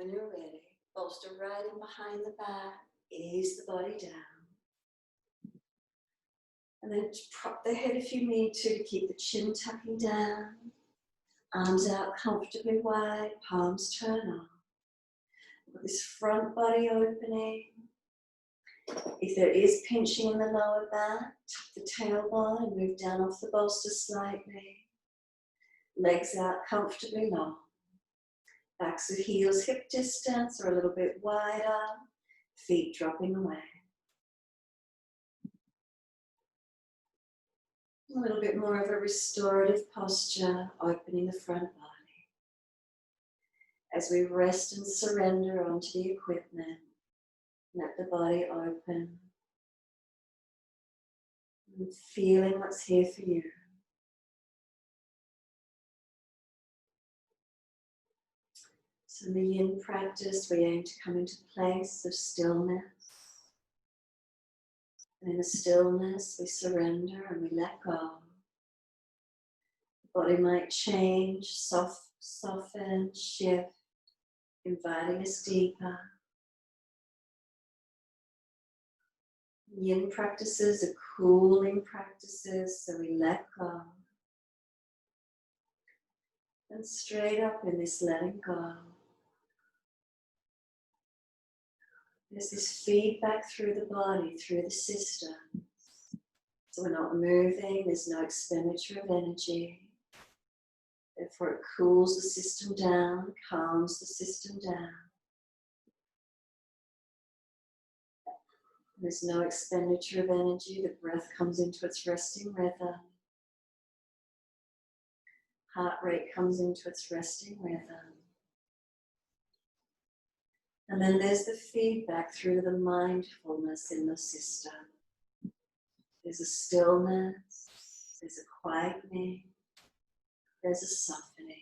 when you're ready, bolster right in behind the back, ease the body down. And then prop the head if you need to keep the chin tucking down. Arms out comfortably wide, palms turn on. With this front body opening. If there is pinching in the lower back, tuck the tailbone and move down off the bolster slightly. Legs out comfortably long. Backs of heels hip distance or a little bit wider. Feet dropping away. A little bit more of a restorative posture, opening the front body. As we rest and surrender onto the equipment, let the body open. And feeling what's here for you. So in the Yin practice, we aim to come into a place of stillness. And in the stillness, we surrender and we let go. The body might change, soften, shift, inviting us deeper. Yin practices are cooling practices, so we let go. And straight up in this letting go, there's this feedback through the body, through the system. So we're not moving, there's no expenditure of energy. Therefore it cools the system down, calms the system down. There's no expenditure of energy, the breath comes into its resting rhythm. Heart rate comes into its resting rhythm. And then there's the feedback through the mindfulness in the system. There's a stillness, there's a quietening, there's a softening.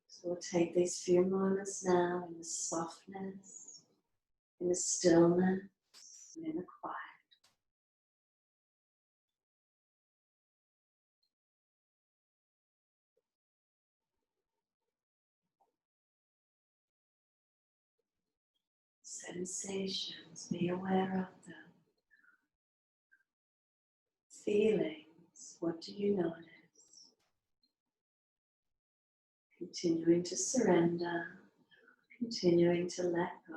So we'll take these few moments now in the softness, in the stillness, and in the quiet. Sensations, be aware of them. Feelings, what do you notice? Continuing to surrender, continuing to let go.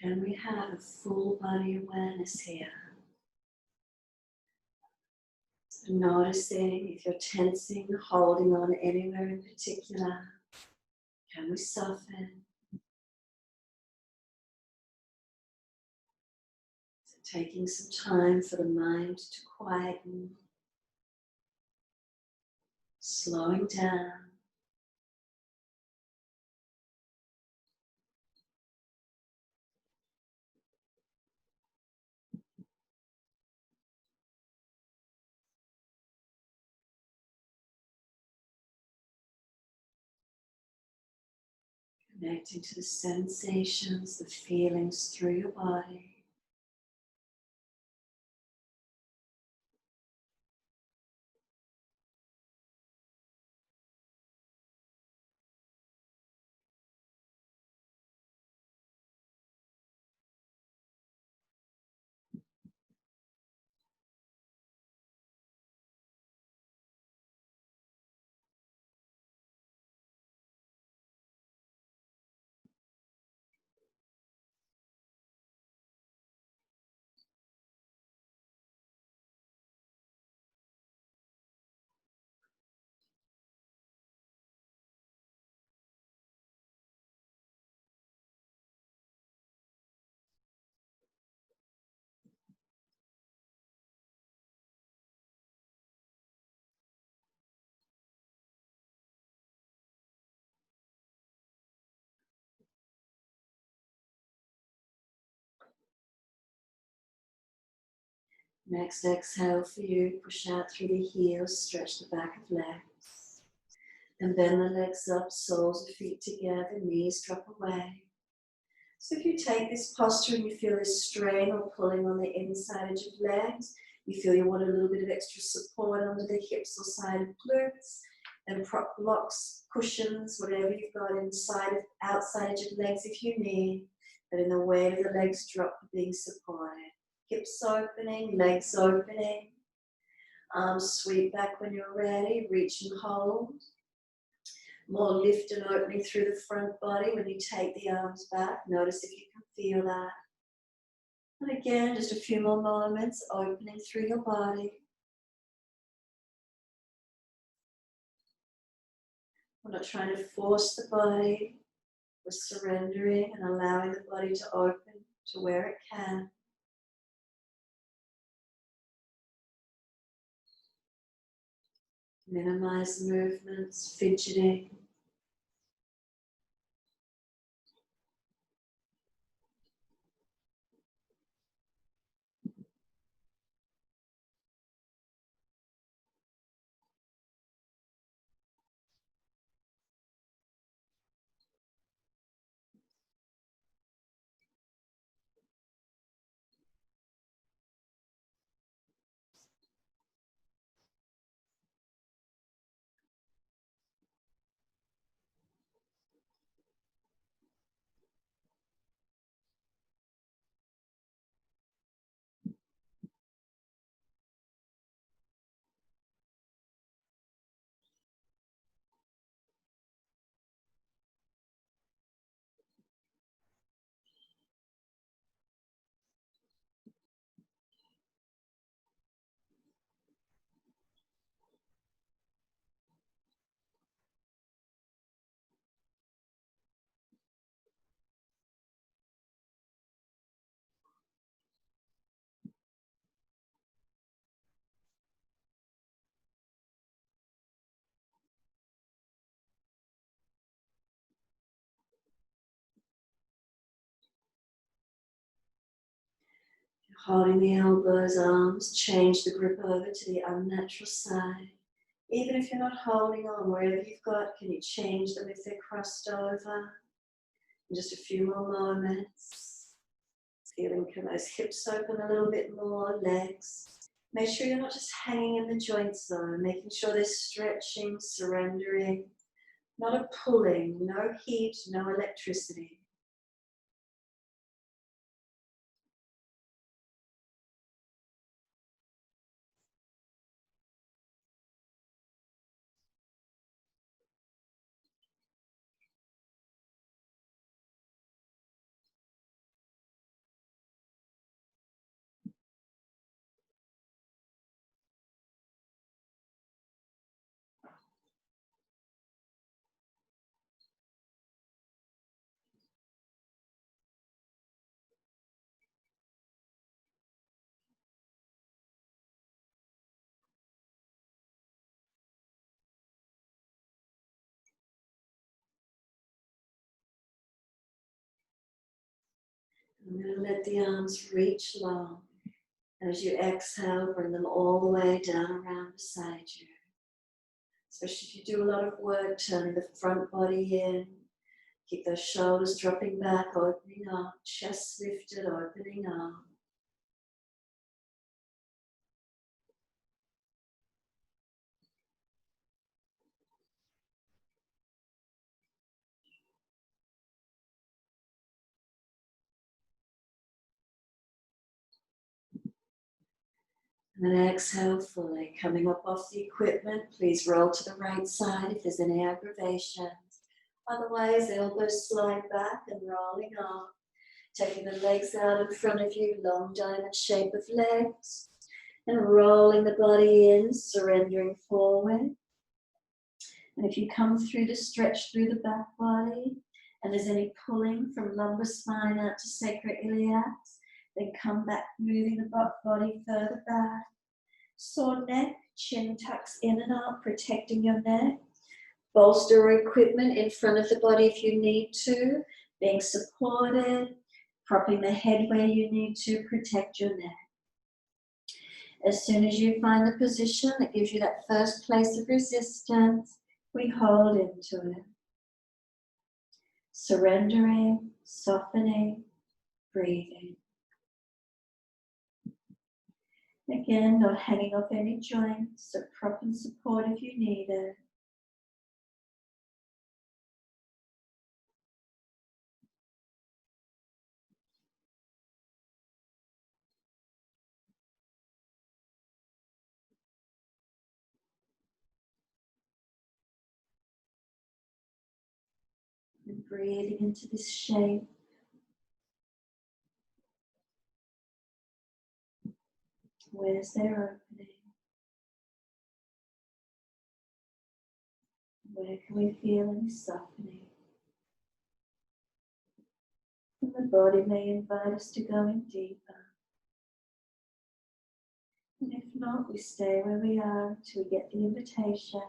Can we have a full body awareness here? So noticing if you're tensing, holding on anywhere in particular. Can we soften? So taking some time for the mind to quieten. Slowing down. Connecting to the sensations, the feelings through your body. Next exhale for you, push out through the heels, stretch the back of legs. And bend the legs up, soles of feet together, knees drop away. So if you take this posture and you feel this strain or pulling on the inside edge of legs, you feel you want a little bit of extra support under the hips or side of glutes, and prop blocks, cushions, whatever you've got inside of outside edge of legs if you need, but in the weight of the legs drop for being supported. Hips opening, legs opening, arms sweep back when you're ready, reach and hold. More lift and opening through the front body when you take the arms back. Notice if you can feel that. And again, just a few more moments, opening through your body. We're not trying to force the body. We're surrendering and allowing the body to open to where it can. Minimize movements, fidgeting. Holding the elbows, arms, change the grip over to the unnatural side. Even if you're not holding on, wherever you've got, can you change them if they're crossed over? In just a few more moments. Feeling those hips open a little bit more, legs. Make sure you're not just hanging in the joints though, making sure they're stretching, surrendering. Not a pulling, no heat, no electricity. I'm going to let the arms reach long. And as you exhale, bring them all the way down around beside you. Especially if you do a lot of work, turning the front body in. Keep those shoulders dropping back, opening up, chest lifted, opening up. And then exhale fully, coming up off the equipment. Please roll to the right side if there's any aggravations. Otherwise, elbows slide back and rolling up. Taking the legs out in front of you, long diamond shape of legs. And rolling the body in, surrendering forward. And if you come through to stretch through the back body, and there's any pulling from lumbar spine out to sacroiliacs, then come back, moving the butt body further back. Sore neck, chin tucks in and up, protecting your neck. Bolster equipment in front of the body if you need to, being supported, propping the head where you need to, protect your neck. As soon as you find the position that gives you that first place of resistance, we hold into it. Surrendering, softening, breathing. Again, not hanging off any joints, so prop and support if you need it. And breathing into this shape. Where's their opening? Where can we feel any softening? And the body may invite us to go in deeper. And if not, we stay where we are until we get the invitation.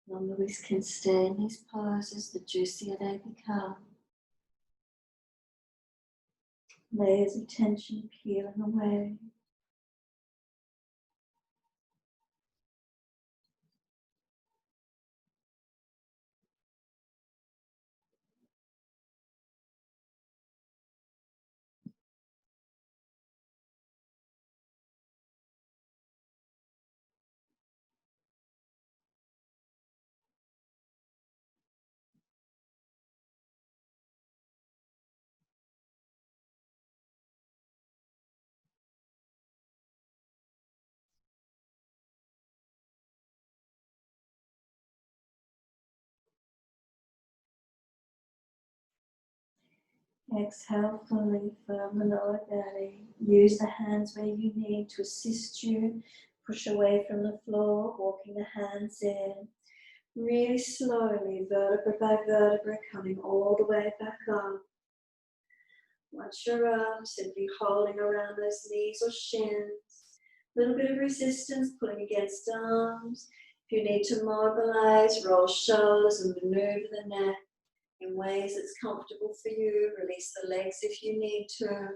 The longer we can stay in these poses, the juicier they become. Layers of tension peeling away. Exhale fully, firm the lower belly. Use the hands where you need to assist you. Push away from the floor, walking the hands in. Really slowly, vertebra by vertebra, coming all the way back up. Once you're up, simply holding around those knees or shins. A little bit of resistance, pulling against arms. If you need to mobilize, roll shoulders and maneuver the neck in ways that's comfortable for you. Release the legs if you need to.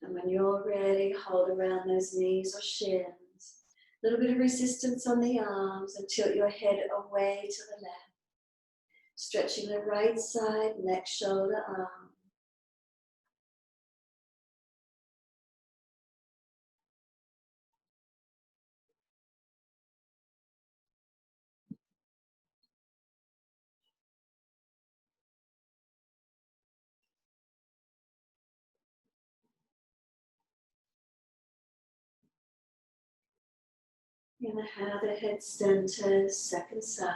And when you're ready, hold around those knees or shins. A little bit of resistance on the arms and tilt your head away to the left. Stretching the right side, neck, shoulder, arm. Inhale, the head centers, second side.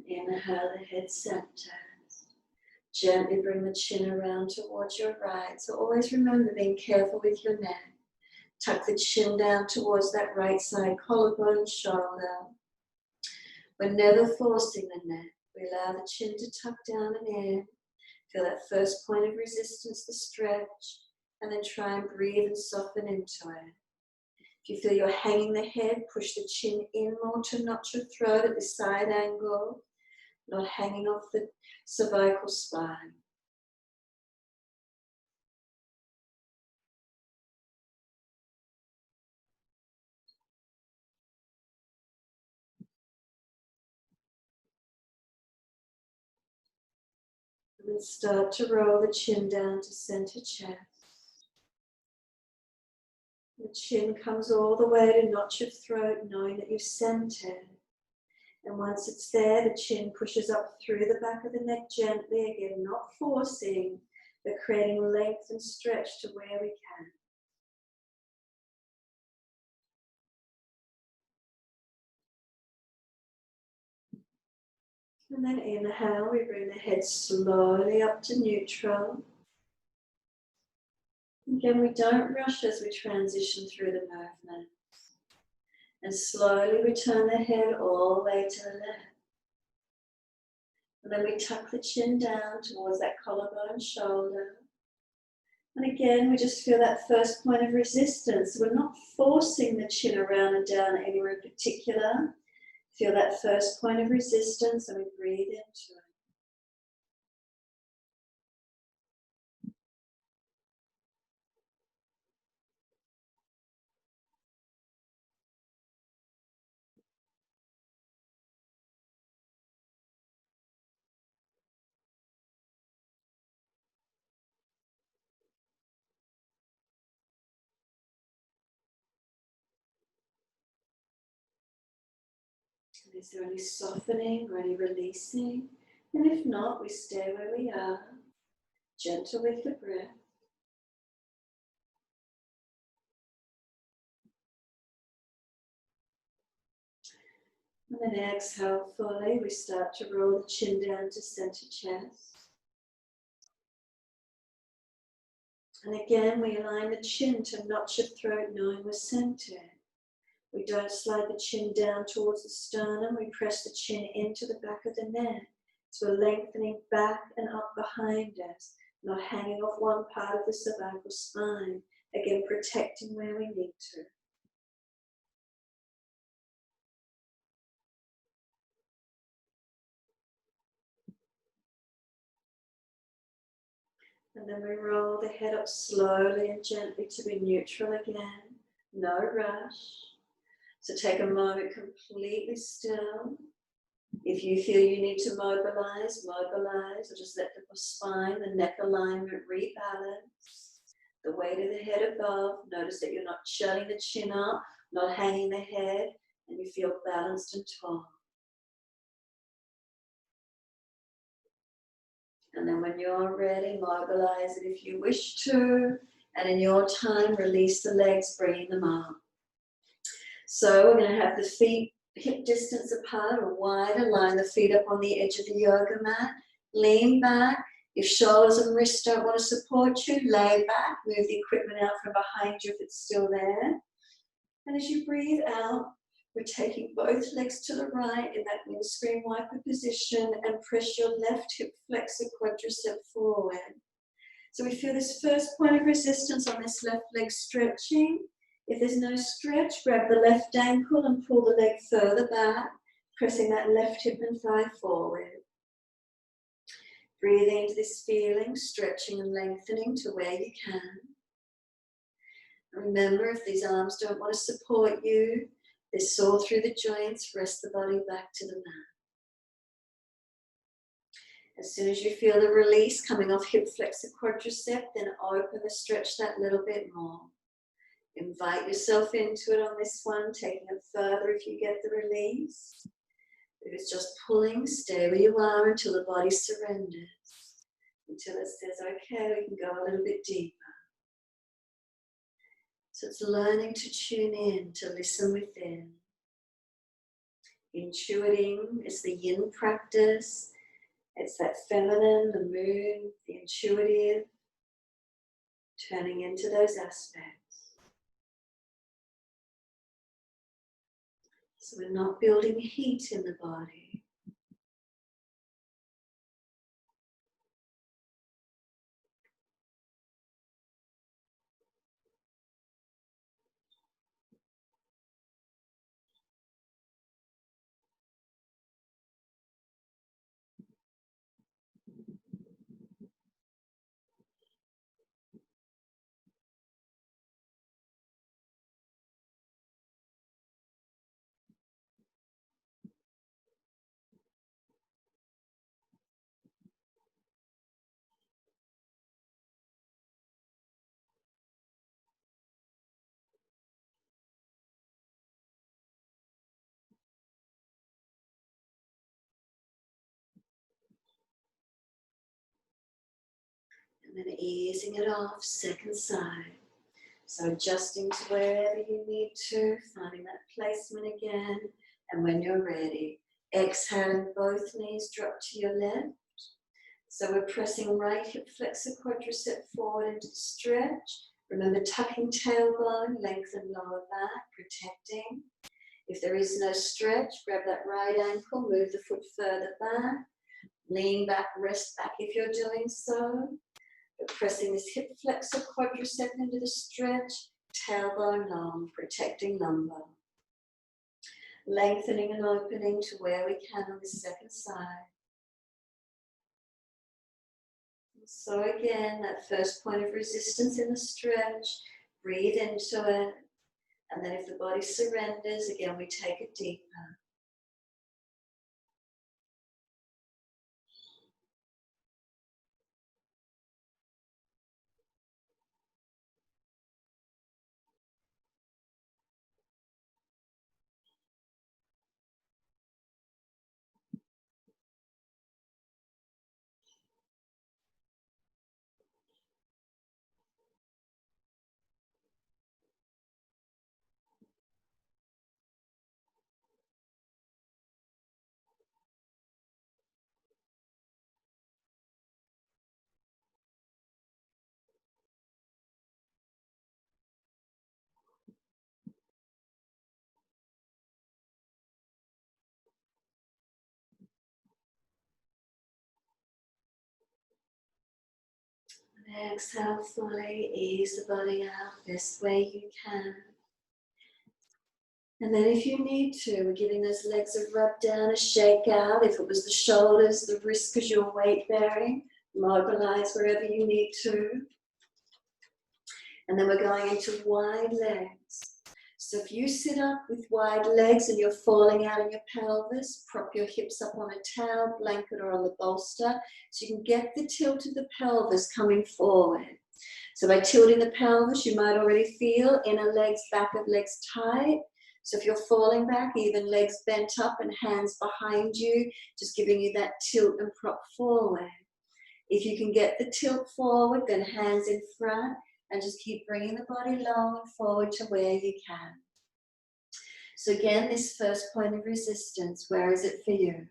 Inhale, the head centers. Gently bring the chin around towards your right. So always remember being careful with your neck. Tuck the chin down towards that right side, collarbone and shoulder. We're never forcing the neck. We allow the chin to tuck down and in. Feel that first point of resistance, the stretch, and then try and breathe and soften into it. If you feel you're hanging the head, push the chin in more to notch your throat at the side angle, not hanging off the cervical spine. And then start to roll the chin down to center chest. The chin comes all the way to notch your throat, knowing that you've centered. And once it's there, the chin pushes up through the back of the neck gently, again, not forcing, but creating length and stretch to where we can. And then inhale, we bring the head slowly up to neutral. Again, we don't rush as we transition through the movement. And slowly return the head all the way to the left. And then we tuck the chin down towards that collarbone shoulder. And again, we just feel that first point of resistance. We're not forcing the chin around and down anywhere in particular. Feel that first point of resistance and we breathe into it. Is there any softening or any releasing? And if not, we stay where we are, gentle with the breath. And then exhale fully, we start to roll the chin down to center chest. And again, we align the chin to notch your throat, knowing we're centered. We don't slide the chin down towards the sternum, we press the chin into the back of the neck. So we're lengthening back and up behind us, not hanging off one part of the cervical spine. Again, protecting where we need to. And then we roll the head up slowly and gently to be neutral again. No rush. So take a moment completely still. If you feel you need to mobilize, mobilize, or just let the spine, the neck alignment rebalance. The weight of the head above. Notice that you're not shutting the chin up, not hanging the head, and you feel balanced and tall. And then when you're ready, mobilize it if you wish to, and in your time, release the legs, bringing them up. So we're going to have the feet hip distance apart or wider. Line the feet up on the edge of the yoga mat. Lean back. If shoulders and wrists don't want to support you, lay back. Move the equipment out from behind you if it's still there. And as you breathe out, We're taking both legs to the right in that windscreen wiper position and press your left hip flexor quadricep forward. So we feel this first point of resistance on this left leg stretching. If there's no stretch, grab the left ankle and pull the leg further back, pressing that left hip and thigh forward. Breathe into this feeling, stretching and lengthening to where you can. Remember, if these arms don't want to support you, they're sore through the joints, rest the body back to the mat. As soon as you feel the release coming off hip flexor quadricep, then open the stretch that little bit more. Invite yourself into it on this one, taking it further if you get the release. If it's just pulling, stay where you are until the body surrenders. Until it says, okay, we can go a little bit deeper. So it's learning to tune in, to listen within. Intuiting is the yin practice. It's that feminine, the moon, the intuitive, turning into those aspects. So we're not building heat in the body. And then easing it off, second side. So adjusting to wherever you need to, finding that placement again. And when you're ready, exhaling, both knees drop to your left. So we're pressing right hip flexor quadricep forward into the stretch. Remember tucking tailbone, lengthen lower back, protecting. If there is no stretch, grab that right ankle, move the foot further back. Lean back, rest back if you're doing so. But pressing this hip flexor quadricep into the stretch, tailbone long, protecting lumbar. Lengthening and opening to where we can on the second side. So again, that first point of resistance in the stretch, breathe into it. And then if the body surrenders, again, we take it deeper. And exhale fully, ease the body out best way you can. And then if you need to, we're giving those legs a rub down, a shake out. If it was the shoulders, the wrists because you're weight bearing, mobilize wherever you need to. And then we're going into wide legs. So if you sit up with wide legs and you're falling out in your pelvis, prop your hips up on a towel, blanket or on the bolster so you can get the tilt of the pelvis coming forward. So by tilting the pelvis, you might already feel inner legs, back of legs tight. So if you're falling back, even legs bent up and hands behind you, just giving you that tilt and prop forward. If you can get the tilt forward, then hands in front and just keep bringing the body long and forward to where you can. So again, this first point of resistance, where is it for you?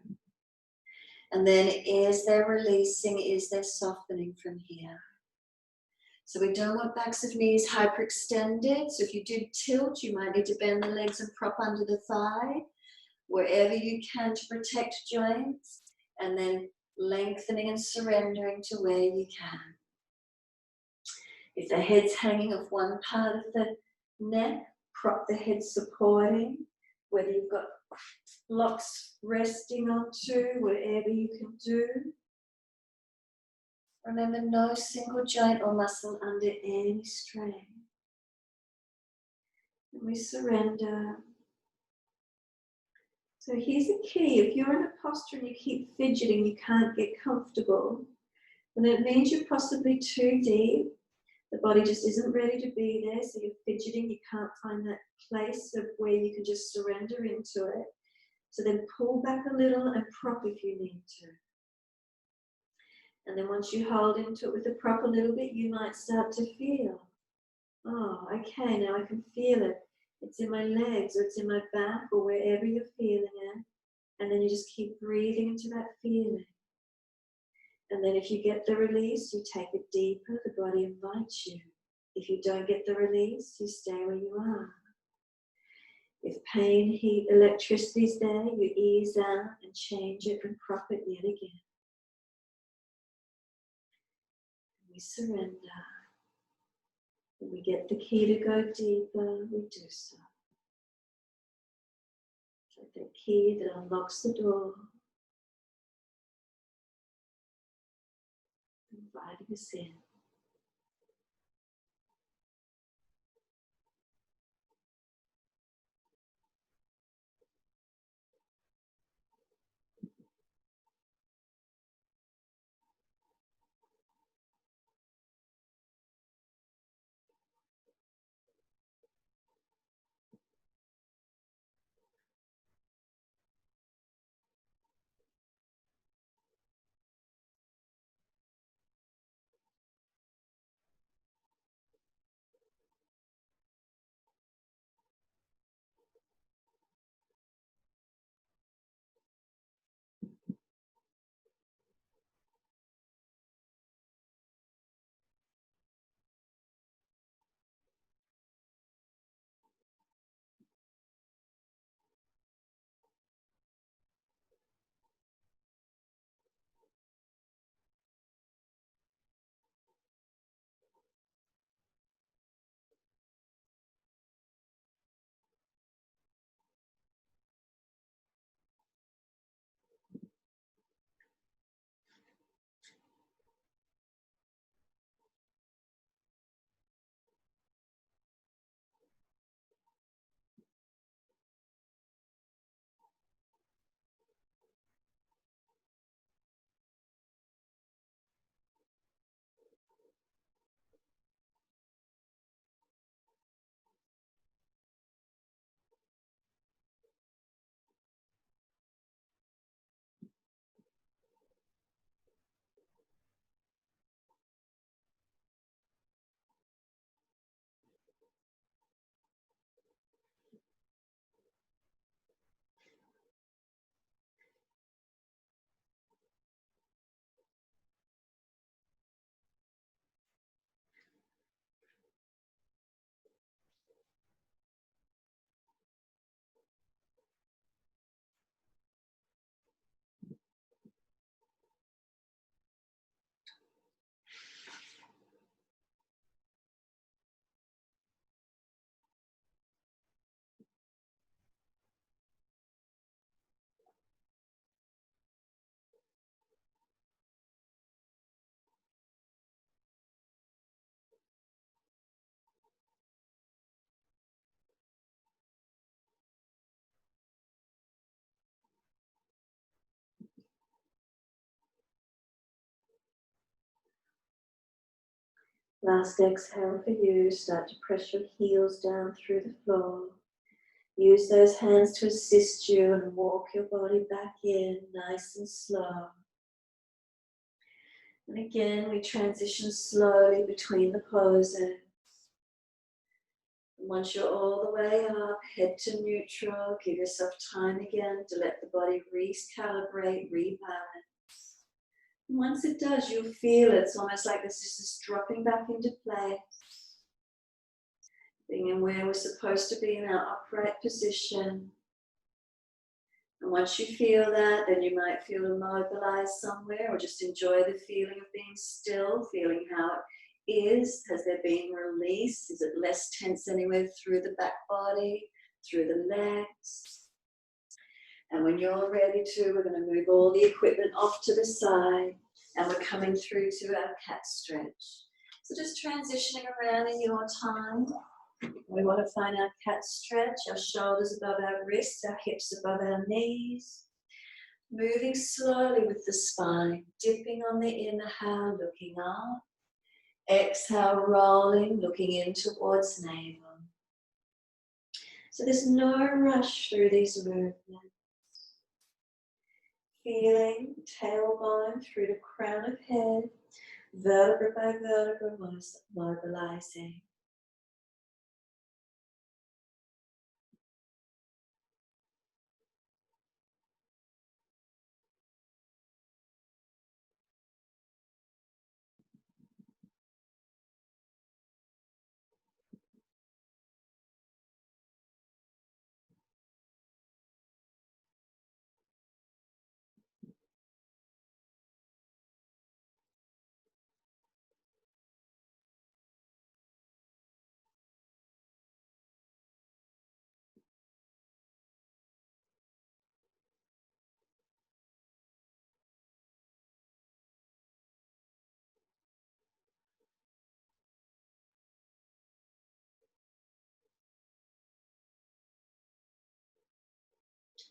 And then is there releasing, is there softening from here? So we don't want backs of knees hyperextended. So if you do tilt, you might need to bend the legs and prop under the thigh, wherever you can to protect joints, and then lengthening and surrendering to where you can. If the head's hanging off one part of the neck, prop the head supporting, whether you've got blocks resting onto, whatever you can do. Remember, no single joint or muscle under any strain. And we surrender. So here's the key. If you're in a posture and you keep fidgeting, you can't get comfortable, then it means you're possibly too deep. The body just isn't ready to be there, so you're fidgeting, you can't find that place of where you can just surrender into it. So then pull back a little and prop if you need to. And then once you hold into it with the prop a little bit, you might start to feel, oh, okay, now I can feel it. It's in my legs, or it's in my back, or wherever you're feeling it. And then you just keep breathing into that feeling. And then if you get the release, you take it deeper, the body invites you. If you don't get the release, you stay where you are. If pain, heat, electricity is there, you ease out and change it and prop it yet again. We surrender. When we get the key to go deeper, we do so. It's like the key that unlocks the door, inviting us in. Last exhale for you. Start to press your heels down through the floor. Use those hands to assist you and walk your body back in nice and slow. And again, we transition slowly between the poses. And once you're all the way up, head to neutral. Give yourself time again to let the body recalibrate, rebalance. And once it does, you'll feel it. It's almost like this is just dropping back into place. Being in where we're supposed to be in our upright position. And once you feel that, then you might feel immobilized somewhere, or just enjoy the feeling of being still, feeling how it is. Has there been release? Is it less tense anywhere through the back body, through the legs? And when you're ready to, we're going to move all the equipment off to the side, and we're coming through to our cat stretch. So just transitioning around in your time. We want to find our cat stretch, our shoulders above our wrists, our hips above our knees. Moving slowly with the spine, dipping on the inhale, looking up. Exhale, rolling, looking in towards navel. So there's no rush through these movements. Feeling tailbone through the crown of head, vertebra by vertebra, mobilizing.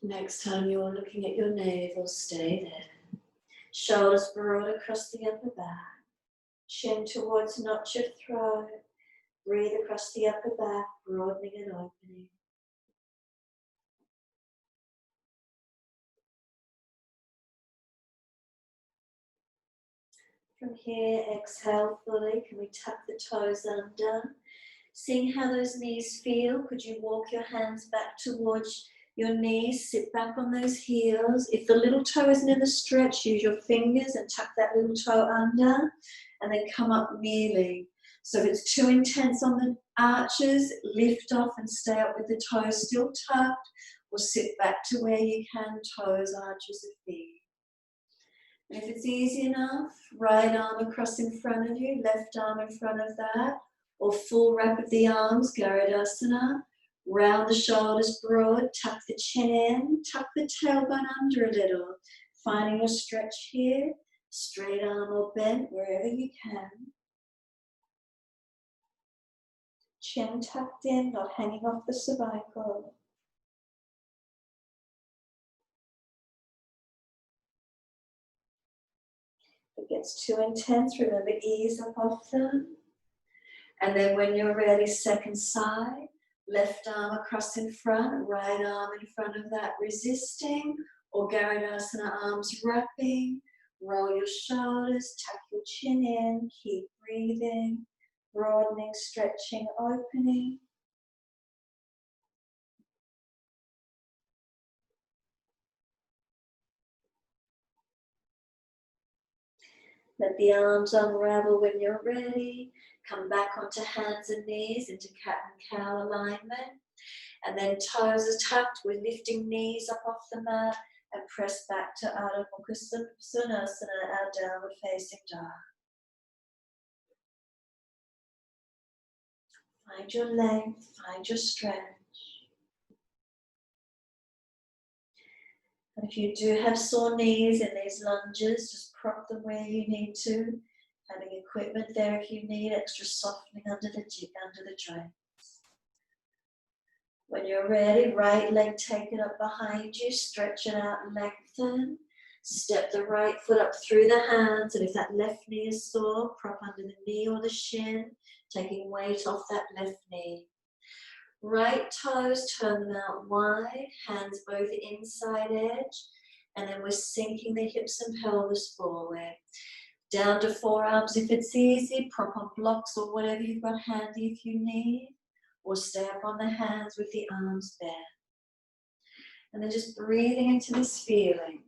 Next time you're looking at your navel, stay there. Shoulders broad across the upper back. Chin towards notch of throat. Breathe across the upper back, broadening and opening. From here, exhale fully. Can we tuck the toes under? Seeing how those knees feel, could you walk your hands back towards your knees, sit back on those heels. If the little toe isn't in the stretch, use your fingers and tuck that little toe under, and then come up kneeling. So if it's too intense on the arches, lift off and stay up with the toes still tucked, or sit back to where you can, toes, arches of feet. And if it's easy enough, right arm across in front of you, left arm in front of that, or full wrap of the arms, Garudasana. Round the shoulders broad, tuck the chin in, tuck the tailbone under a little. Finding your stretch here, straight arm or bent, wherever you can. Chin tucked in, not hanging off the cervical. If it gets too intense, remember, ease up off them. And then when you're ready, second side. Left arm across in front, right arm in front of that, resisting, or Garudasana, arms wrapping. Roll your shoulders, tuck your chin in, keep breathing, broadening, stretching, opening. Let the arms unravel when you're ready. Come back onto hands and knees into cat and cow alignment. And then toes are tucked, we're lifting knees up off the mat and press back to Adho Mukha Svanasana, our downward facing dog. Find your length, find your stretch. And if you do have sore knees in these lunges, just prop them where you need to. Having equipment there if you need, extra softening under the joint. When you're ready, right leg take it up behind you, stretch it out and lengthen. Step the right foot up through the hands, and if that left knee is sore, prop under the knee or the shin, taking weight off that left knee. Right toes, turn them out wide, hands both inside edge, and then we're sinking the hips and pelvis forward. Down to forearms if it's easy, prop on blocks or whatever you've got handy if you need. Or stay up on the hands with the arms bare. And then just breathing into this feeling.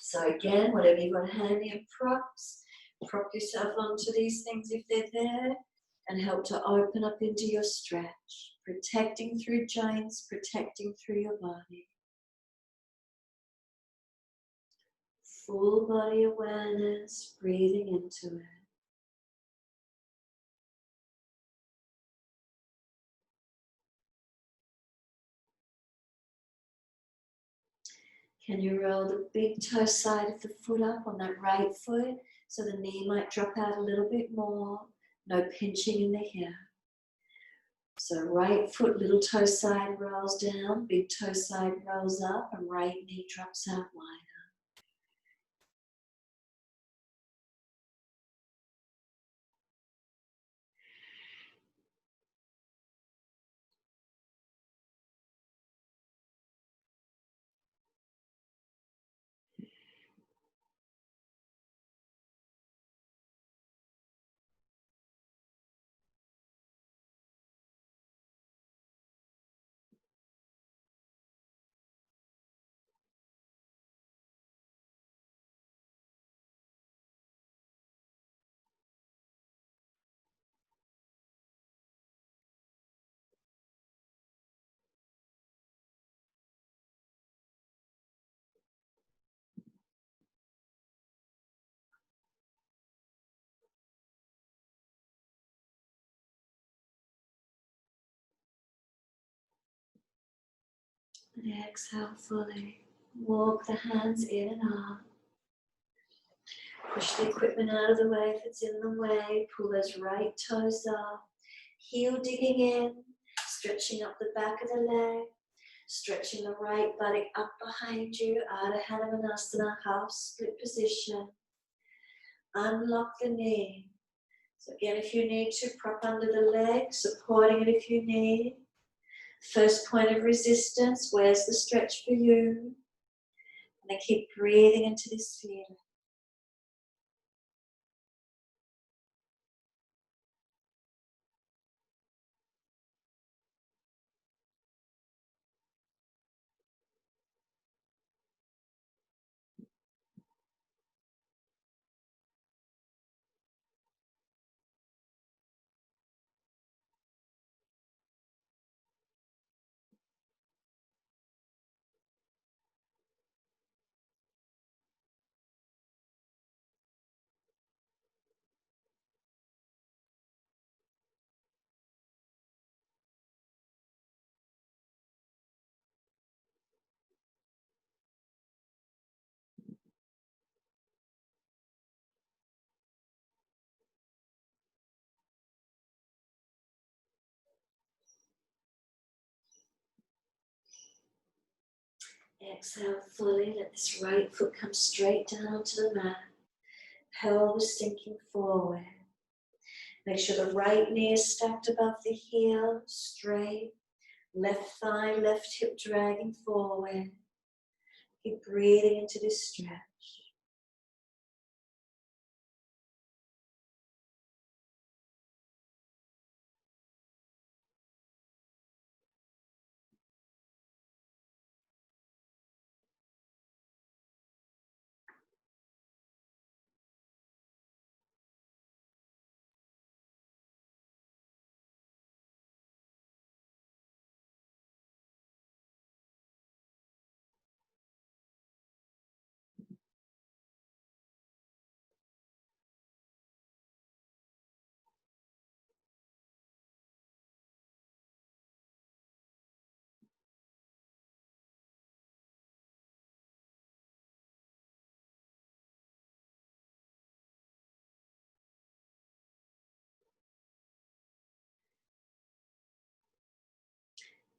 So again, whatever you've got handy and props, prop yourself onto these things if they're there and help to open up into your stretch, protecting through joints, protecting through your body. Full body awareness, breathing into it. Can you roll the big toe side of the foot up on that right foot so the knee might drop out a little bit more? No pinching in the hip. So right foot, little toe side rolls down, big toe side rolls up, and right knee drops out wider. And exhale fully. Walk the hands in and out. Push the equipment out of the way if it's in the way. Pull those right toes up. Heel digging in. Stretching up the back of the leg. Stretching the right buttock up behind you. Ardha Hanumanasana, half split position. Unlock the knee. So again, if you need to, prop under the leg, supporting it if you need. First point of resistance, where's the stretch for you? And then keep breathing into this feeling. Exhale fully, let this right foot come straight down onto the mat. Pelvis sinking forward. Make sure the right knee is stacked above the heel, straight. Left thigh, left hip dragging forward. Keep breathing into this stretch.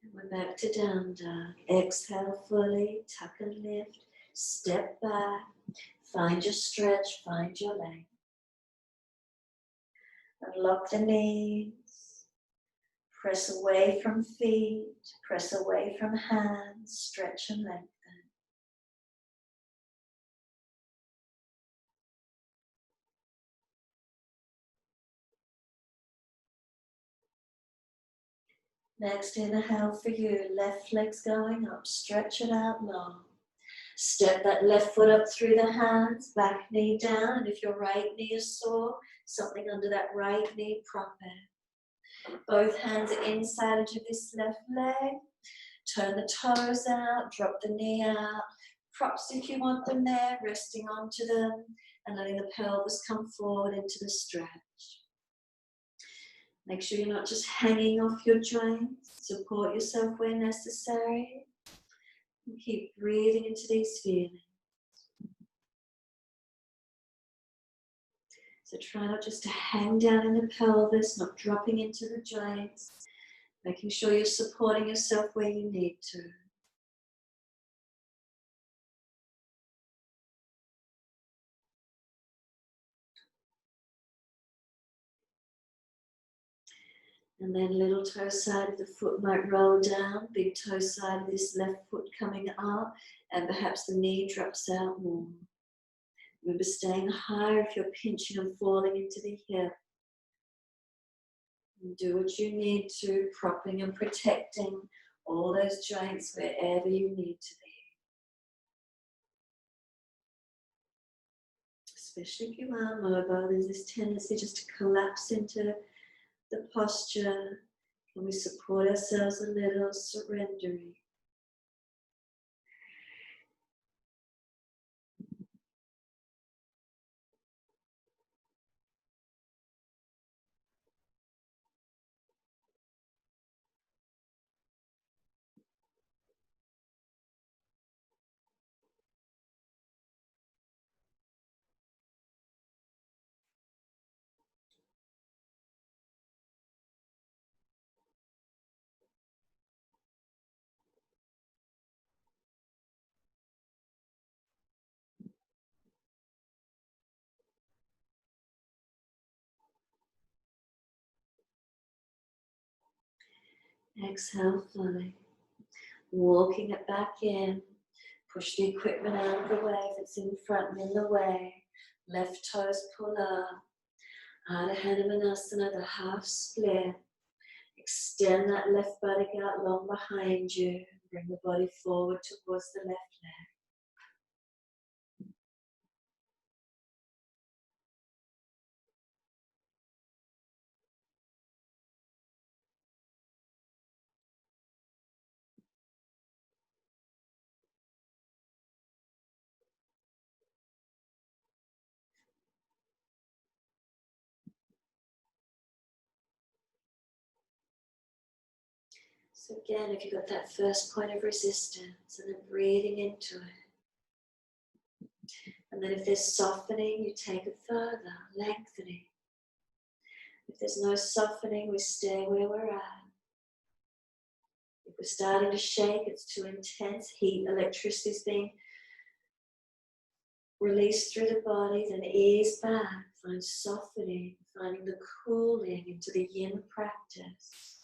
And we're back to down dog. Exhale fully, tuck and lift. Step back. Find your stretch, find your length. Unlock the knees. Press away from feet. Press away from hands. Stretch and lengthen. Next inhale for you. Left leg's going up. Stretch it out long. Step that left foot up through the hands, back knee down, and if your right knee is sore, something under that right knee, prop it. Both hands are inside into this left leg. Turn the toes out, drop the knee out. Props if you want them there, resting onto them and letting the pelvis come forward into the stretch. Make sure you're not just hanging off your joints. Support yourself where necessary. And keep breathing into these feelings. So try not just to hang down in the pelvis, not dropping into the joints. Making sure you're supporting yourself where you need to. And then little toe side of the foot might roll down, big toe side of this left foot coming up, and perhaps the knee drops out more. Remember staying higher if you're pinching and falling into the hip. And do what you need to, propping and protecting all those joints wherever you need to be. Especially if you are mobile, there's this tendency just to collapse into the posture. Can we support ourselves a little, surrendering? Exhale fully. Walking it back in. Push the equipment out of the way if it's in front and in the way. Left toes pull up. Ardha Hanumanasana, the half split. Extend that left buttock out long behind you. Bring the body forward towards the left leg. So again, if you've got that first point of resistance and then breathing into it. And then if there's softening, you take it further, lengthening. If there's no softening, we stay where we're at. If we're starting to shake, it's too intense, heat, electricity is being released through the body, then ease back, find softening, finding the cooling into the yin practice.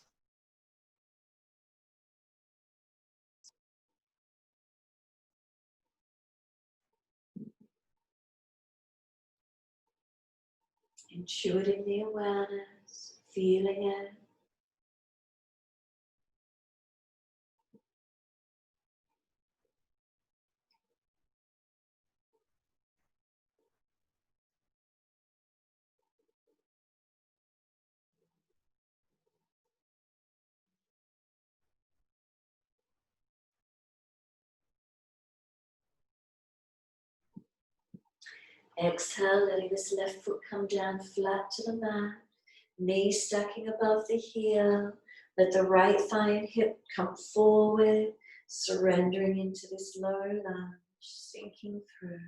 Intuiting the awareness, feeling it. Exhale, letting this left foot come down flat to the mat. Knee stacking above the heel. Let the right thigh and hip come forward. Surrendering into this low lunge, sinking through.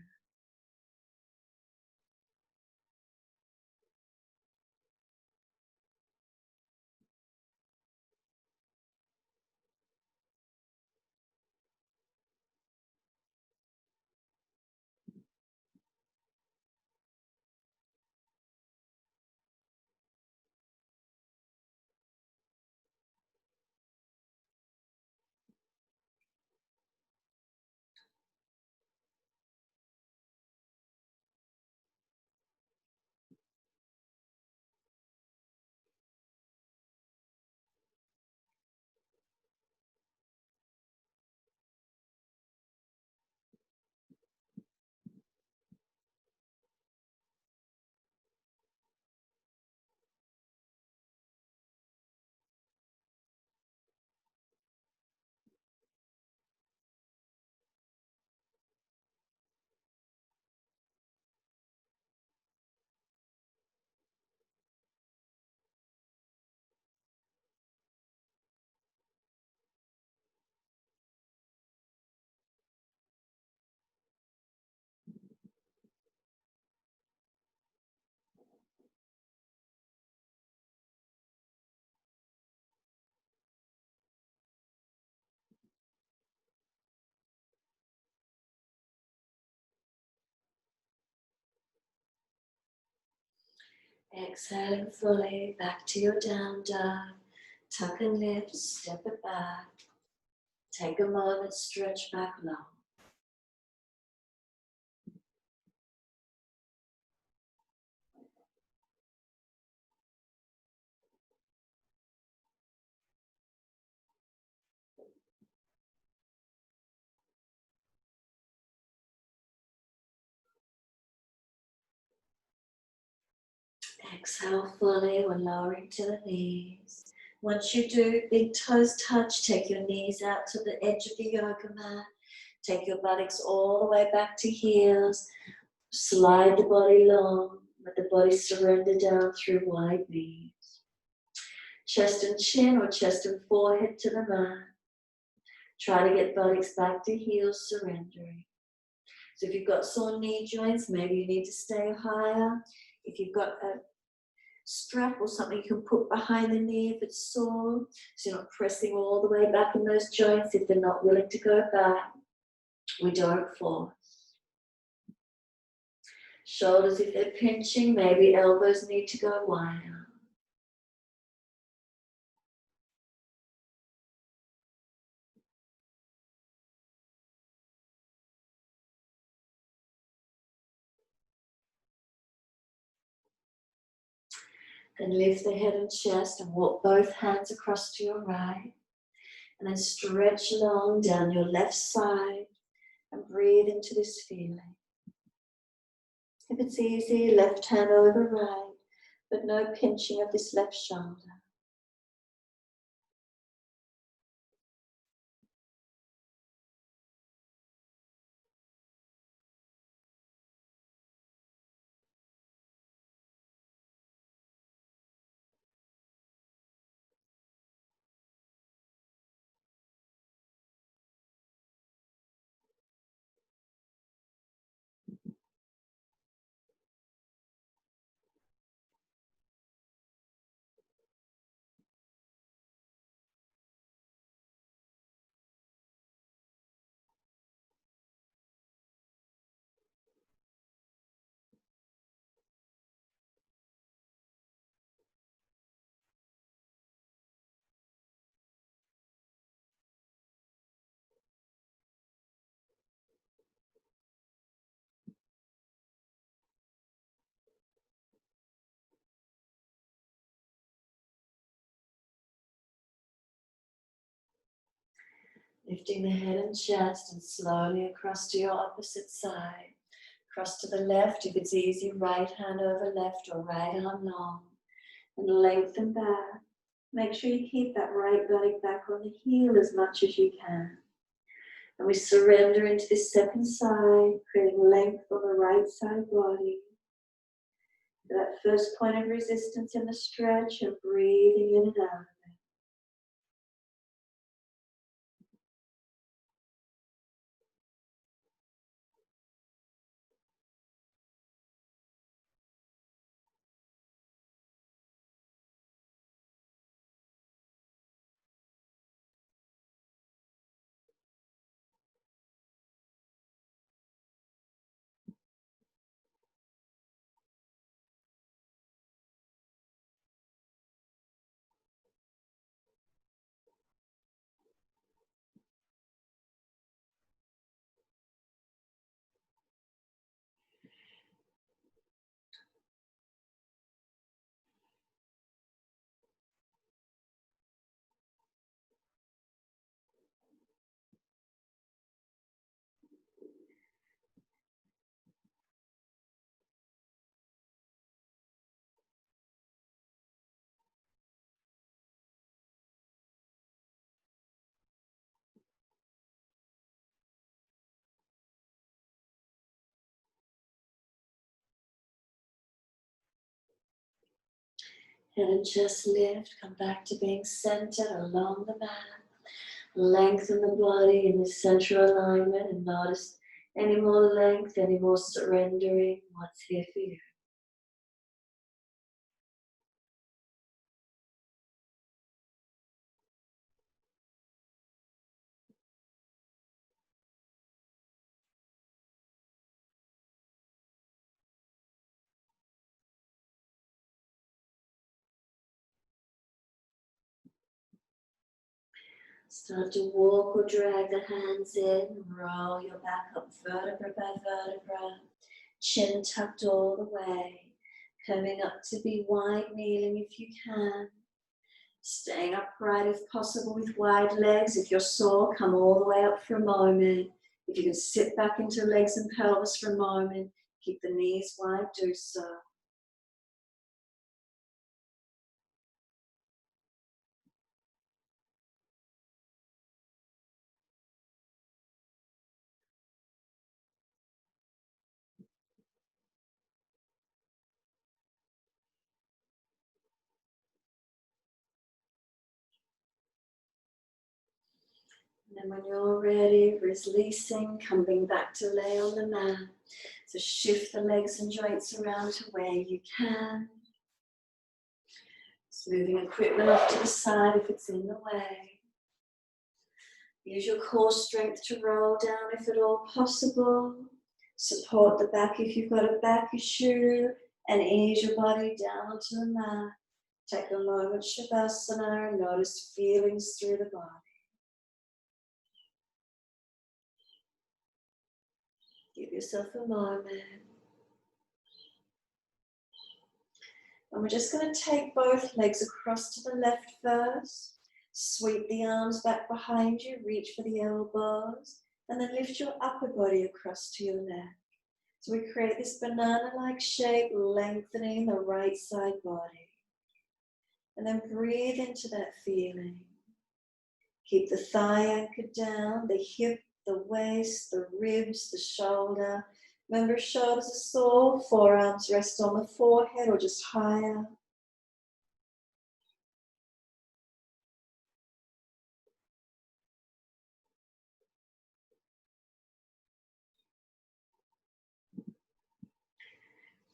Exhaling fully back to your down dog. Tuck and lift, step it back. Take a moment, stretch back long. Exhale fully when lowering to the knees. Once you do, big toes touch, take your knees out to the edge of the yoga mat. Take your buttocks all the way back to heels. Slide the body long. Let the body surrender down through wide knees. Chest and chin or chest and forehead to the mat. Try to get buttocks back to heels, surrendering. So if you've got sore knee joints, maybe you need to stay higher. If you've got a strap or something you can put behind the knee if it's sore, so you're not pressing all the way back in those joints if they're not willing to go back. We don't force. Shoulders, if they're pinching, maybe elbows need to go wider. Then lift the head and chest and walk both hands across to your right. And then stretch long down your left side and breathe into this feeling. If it's easy, left hand over right, but no pinching of this left shoulder. Lifting the head and chest and slowly across to your opposite side. Cross to the left, if it's easy, right hand over left or right arm long. And lengthen back. Make sure you keep that right buttock back on the heel as much as you can. And we surrender into this second side, creating length on the right side body. That first point of resistance in the stretch and breathing in and out. Head and chest lift, come back to being centered along the mat. Lengthen the body in the center alignment and notice any more length, any more surrendering, what's here for you. Start to walk or drag the hands in. Roll your back up vertebra by vertebra. Chin tucked all the way. Coming up to be wide, kneeling if you can. Staying upright if possible with wide legs. If you're sore, come all the way up for a moment. If you can sit back into legs and pelvis for a moment, keep the knees wide, do so. And then when you're ready, releasing, coming back to lay on the mat. So shift the legs and joints around to where you can. Just moving equipment off to the side if it's in the way. Use your core strength to roll down if at all possible. Support the back if you've got a back issue and ease your body down onto the mat. Take a moment, Shavasana, and notice feelings through the body. Give yourself a moment. And we're just going to take both legs across to the left first. Sweep the arms back behind you, reach for the elbows, and then lift your upper body across to your left. So we create this banana-like shape, lengthening the right side body. And then breathe into that feeling. Keep the thigh anchored down, the hip, the waist, the ribs, the shoulder. Remember, shoulders are sore, forearms rest on the forehead or just higher.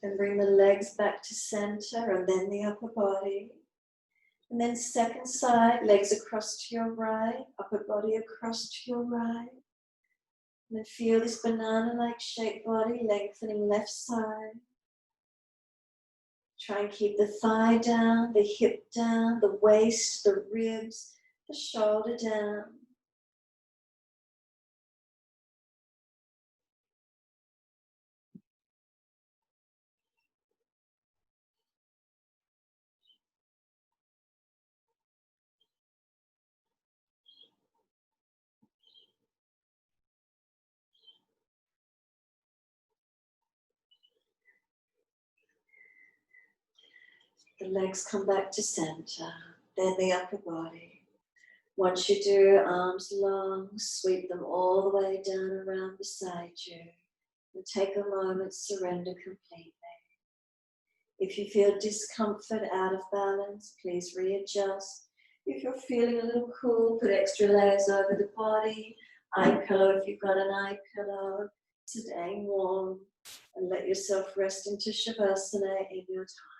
Then bring the legs back to center and then the upper body. And then second side, legs across to your right, upper body across to your right. And then feel this banana-like shaped body lengthening left side. Try and keep the thigh down, the hip down, the waist, the ribs, the shoulder down. The legs come back to center, then the upper body. Once you do, arms long, sweep them all the way down around beside you. And take a moment, surrender completely. If you feel discomfort, out of balance, please readjust. If you're feeling a little cool, put extra layers over the body. Eye pillow if you've got an eye pillow. Staying warm. And let yourself rest into Shavasana in your time.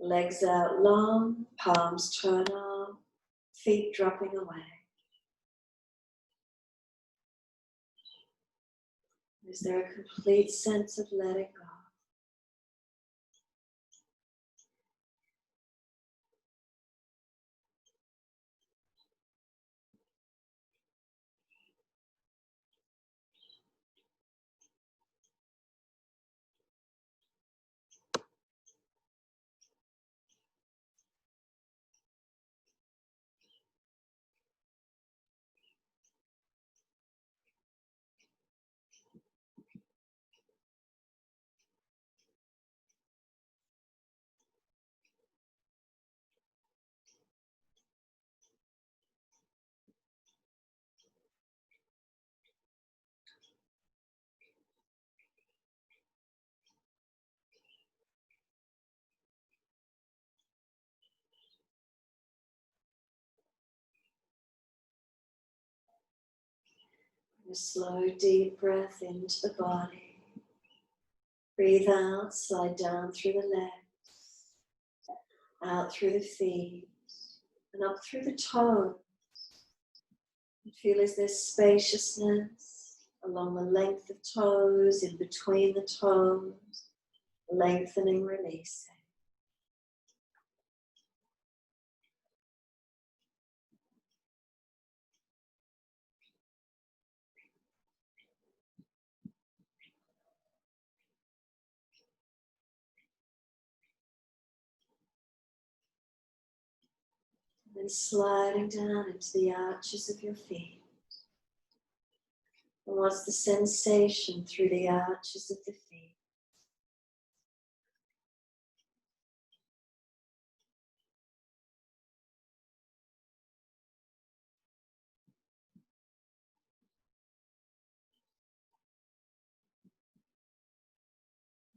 Legs out long, palms turn off, feet dropping away. Is there a complete sense of letting go? A slow, deep breath into the body. Breathe out, slide down through the legs, out through the feet, and up through the toes. And feel as there's spaciousness along the length of toes, in between the toes, lengthening, releasing. And sliding down into the arches of your feet. And what's the sensation through the arches of the feet?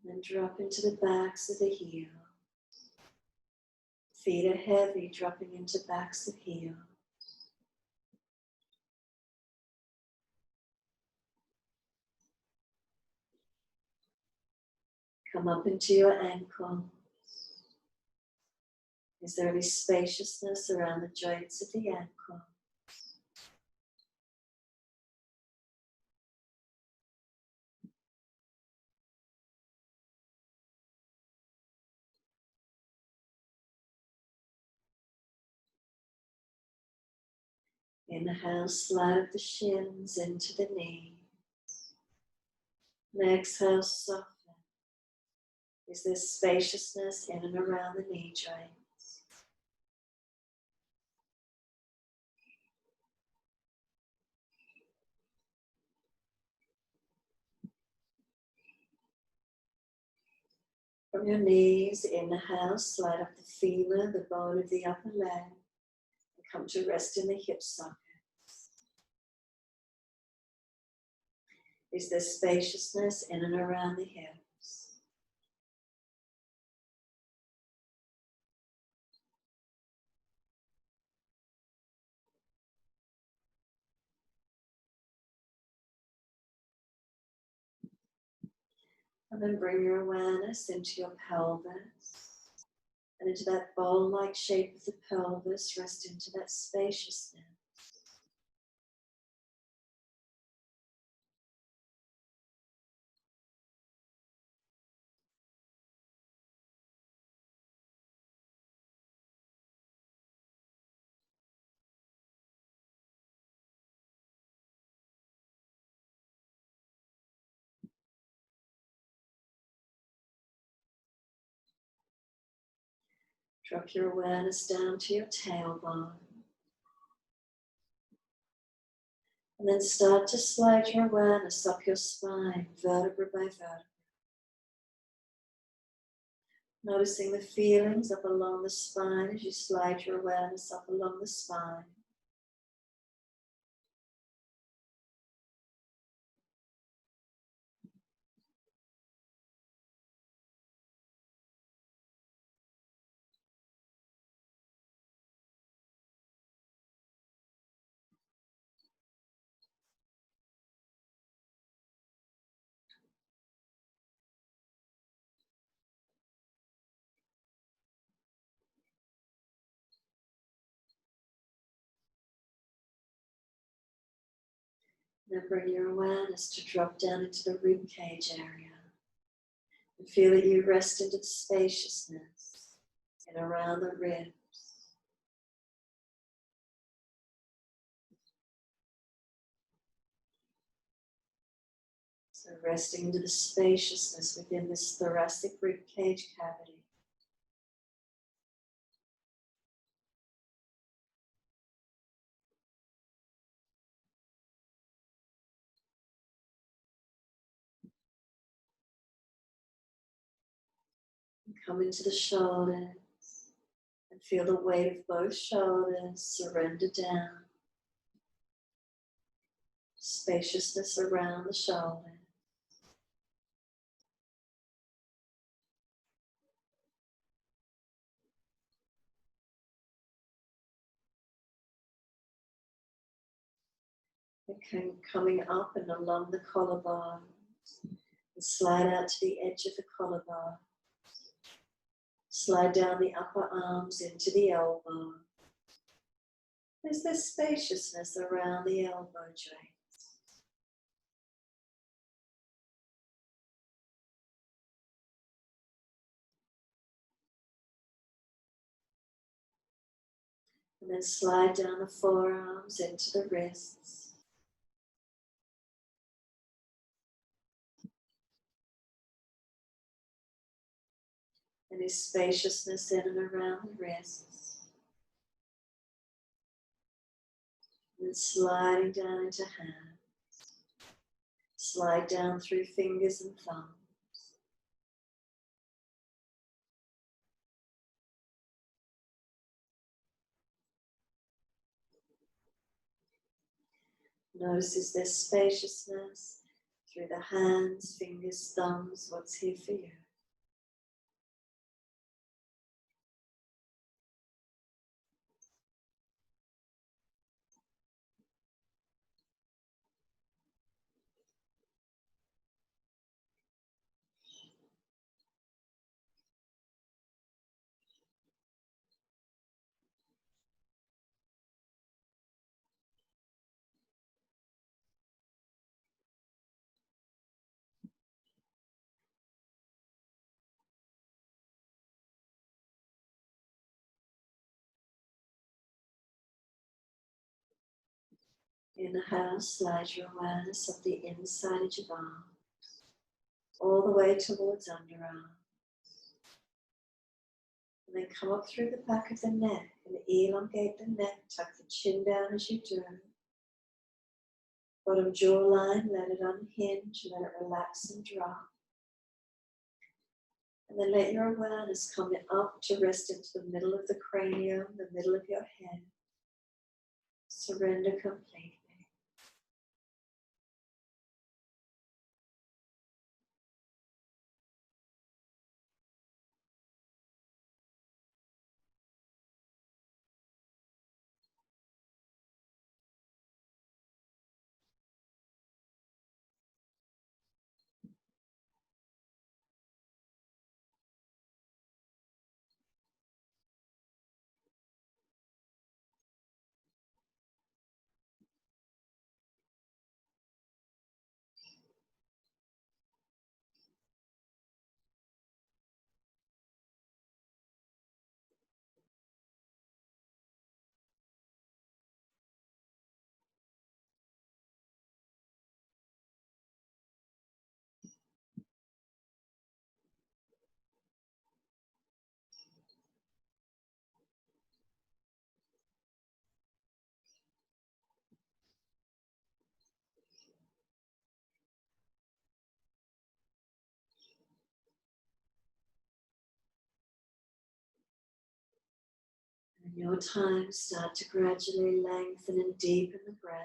And drop into the backs of the heels. Feet are heavy, dropping into backs of heels. Come up into your ankles. Is there any spaciousness around the joints of the ankle? Inhale, slide the shins into the knees. And exhale, soften. Is there spaciousness in and around the knee joints? From your knees, inhale, slide up the femur, the bone of the upper leg, and come to rest in the hip socket. Is there spaciousness in and around the hips? And then bring your awareness into your pelvis and into that bowl-like shape of the pelvis. Rest into that spaciousness. Drop your awareness down to your tailbone. And then start to slide your awareness up your spine, vertebra by vertebra. Noticing the feelings up along the spine as you slide your awareness up along the spine. Now bring your awareness to drop down into the rib cage area. And feel that you rest into the spaciousness and around the ribs. So resting into the spaciousness within this thoracic rib cage cavity. And come into the shoulders and feel the weight of both shoulders surrender down. Spaciousness around the shoulder. And coming up and along the collarbone. And slide out to the edge of the collarbone. Slide down the upper arms into the elbow. Is there spaciousness around the elbow joint? And then slide down the forearms into the wrists. Any spaciousness in and around the wrists. And sliding down into hands. Slide down through fingers and thumbs. Notice is there spaciousness through the hands, fingers, thumbs, what's here for you. Inhale, slide your awareness up the inside of your arm, all the way towards underarm. And then come up through the back of the neck and elongate the neck, tuck the chin down as you do. Bottom jawline, let it unhinge, let it relax and drop. And then let your awareness come up to rest into the middle of the cranium, the middle of your head. Surrender completely. In your time, start to gradually lengthen and deepen the breath.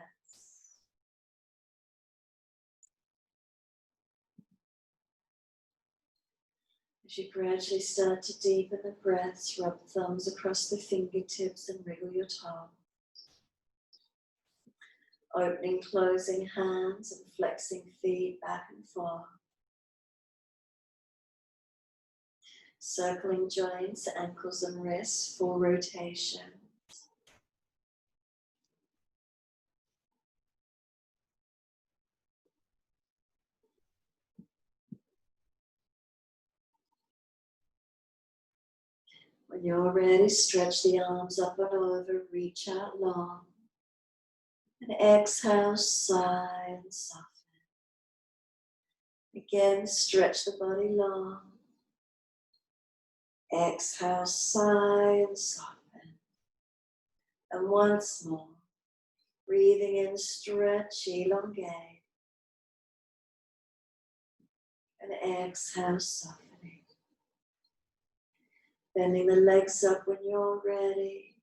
As you gradually start to deepen the breaths, rub thumbs across the fingertips and wriggle your toes. Opening, closing hands and flexing feet back and forth. Circling joints, ankles and wrists, full rotation. When you're ready, stretch the arms up and over, reach out long. And exhale, sigh and soften. Again, stretch the body long. Exhale, sigh and soften. And once more, breathing in, stretch, elongate. And exhale, softening. Bending the legs up when you're ready.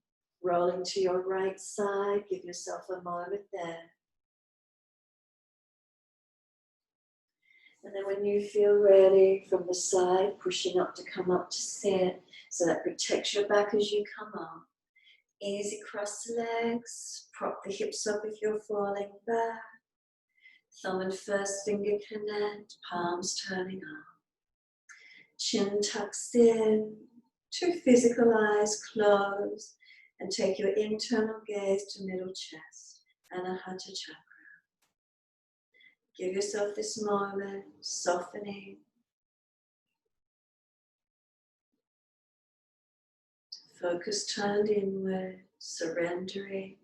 Rolling to your right side, give yourself a moment there. And then when you feel ready, from the side, pushing up to come up to sit, so that protects your back as you come up. Easy cross the legs, prop the hips up if you're falling back. Thumb and first finger connect, palms turning up. Chin tucks in, two physical eyes closed, and take your internal gaze to middle chest, Anahata chakra. Give yourself this moment, softening. Focus turned inward, surrendering.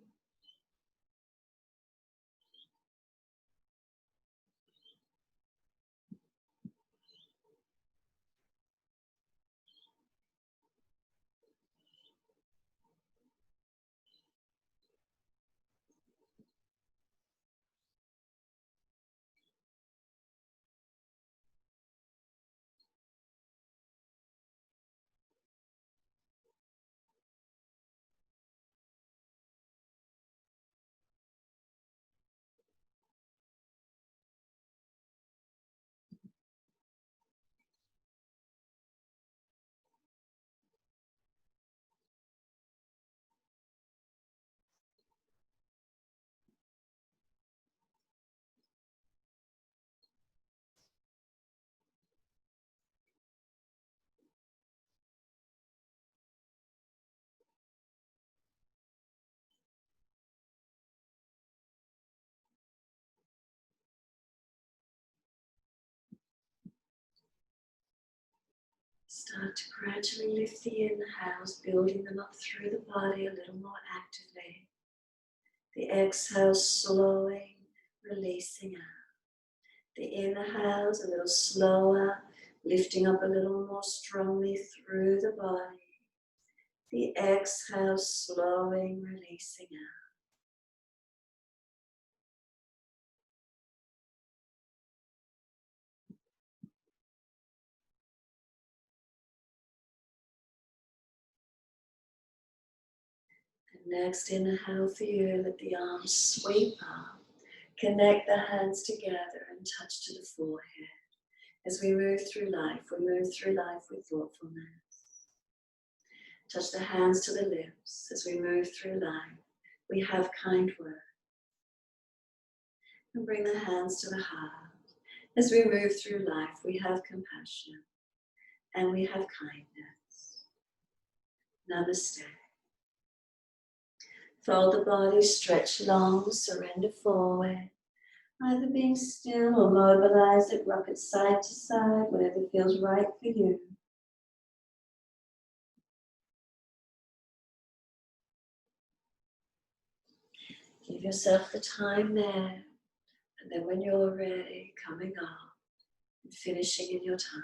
Start to gradually lift the inhales, building them up through the body a little more actively. The exhale slowing, releasing out. The inhales a little slower, lifting up a little more strongly through the body. The exhale slowing, releasing out. Next inhale for you, let the arms sweep up. Connect the hands together and touch to the forehead. As we move through life, we move through life with thoughtfulness. Touch the hands to the lips. As we move through life, we have kind words. And bring the hands to the heart. As we move through life, we have compassion and we have kindness. Namaste. Fold the body, stretch long, surrender forward. Either being still or mobilize it, rock it side to side, whatever feels right for you. Give yourself the time there, and then when you're ready, coming up and finishing in your time.